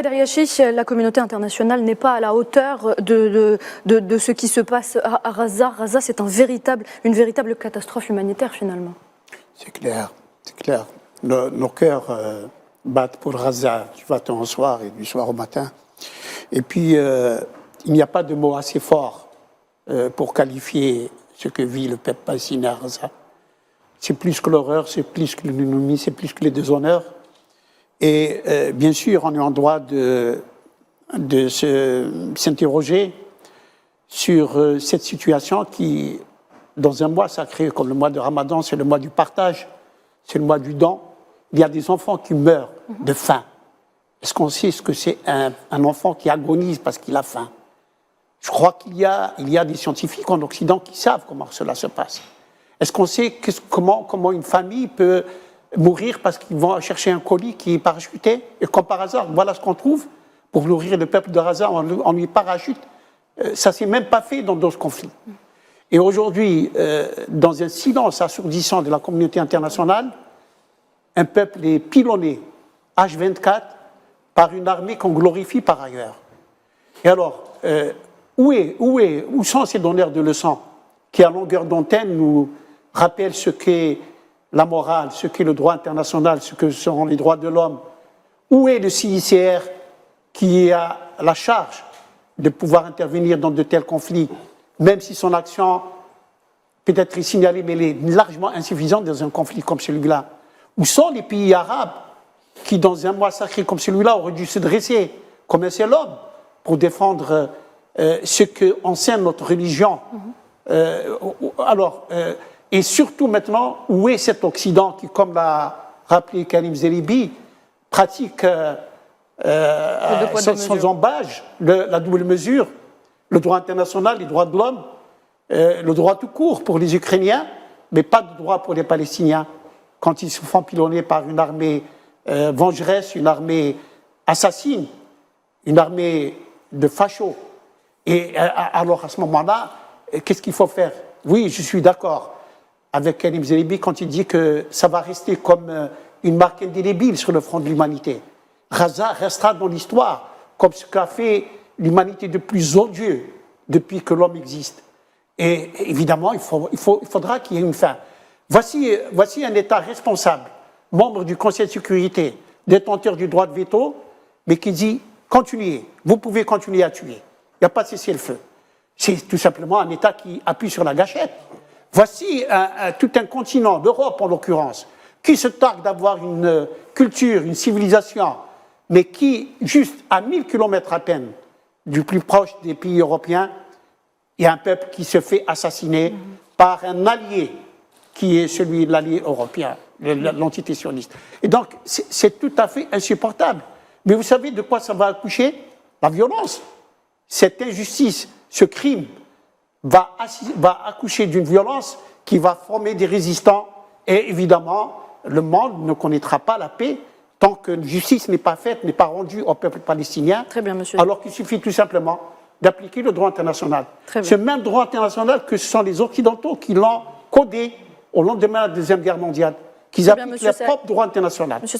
Haïdar Yachi, la communauté internationale n'est pas à la hauteur de ce qui se passe à Gaza. Gaza, c'est une véritable catastrophe humanitaire finalement. C'est clair, c'est clair. Nos cœurs battent pour Gaza du matin au soir et du soir au matin. Et puis, il n'y a pas de mot assez fort pour qualifier ce que vit le peuple palestinien à Gaza. C'est plus que l'horreur, c'est plus que l'ignominie, c'est plus que les déshonneurs. Et bien sûr, on est en droit de s'interroger sur cette situation qui, dans un mois sacré comme le mois de Ramadan, c'est le mois du partage, c'est le mois du don. Il y a des enfants qui meurent de faim. Est-ce qu'on sait ce que c'est un enfant qui agonise parce qu'il a faim? Je crois qu'il y a des scientifiques en Occident qui savent comment cela se passe. Est-ce qu'on sait comment une famille peut mourir parce qu'ils vont chercher un colis qui est parachuté? Et comme par hasard, voilà ce qu'on trouve pour nourrir le peuple de Gaza, on lui parachute. Ça ne s'est même pas fait dans d'autres conflits. Et aujourd'hui, dans un silence assourdissant de la communauté internationale, un peuple est pilonné, H24, par une armée qu'on glorifie par ailleurs. Et alors, où sont ces donneurs de leçons qui, à longueur d'antenne, nous rappellent ce qu'est la morale, ce qu'est le droit international, ce que sont les droits de l'homme? Où est le CICR qui a la charge de pouvoir intervenir dans de tels conflits, même si son action peut-être est signalée, mais elle est largement insuffisante dans un conflit comme celui-là? Où sont les pays arabes qui, dans un mois sacré comme celui-là, auraient dû se dresser comme un seul homme pour défendre ce qu'enseigne notre religion? Et surtout maintenant, où est cet Occident qui, comme l'a rappelé Karim Zeribi, pratique sans embâche la double mesure, le droit international, les droits de l'homme, le droit tout court pour les Ukrainiens, mais pas de droit pour les Palestiniens, quand ils se font pilonner par une armée vengeresse, une armée assassine, une armée de fachos. Et alors à ce moment-là, qu'est-ce qu'il faut faire? Oui, je suis d'accord avec Karim Zeribi quand il dit que ça va rester comme une marque indélébile sur le front de l'humanité. Gaza restera dans l'histoire comme ce qu'a fait l'humanité de plus odieux depuis que l'homme existe. Et évidemment, il faudra qu'il y ait une fin. Voici un État responsable, membre du Conseil de sécurité, détenteur du droit de veto, mais qui dit « continuez, vous pouvez continuer à tuer, il n'y a pas de cessez-le-feu ». C'est tout simplement un État qui appuie sur la gâchette. Voici tout un continent, l'Europe en l'occurrence, qui se targue d'avoir une culture, une civilisation, mais qui, juste à 1000 km à peine du plus proche des pays européens, il y a un peuple qui se fait assassiner par un allié qui est celui de l'allié européen, l'entité sioniste. Et donc, c'est tout à fait insupportable. Mais vous savez de quoi ça va accoucher? La violence. Cette injustice, ce crime, va accoucher d'une violence qui va former des résistants. Et évidemment, le monde ne connaîtra pas la paix tant que justice n'est pas faite, n'est pas rendue au peuple palestinien. Très bien, monsieur. Alors qu'il suffit tout simplement d'appliquer le droit international. Ce même droit international que ce sont les Occidentaux qui l'ont codé au lendemain de la Deuxième Guerre mondiale, qu'ils appliquent leur propre droit international.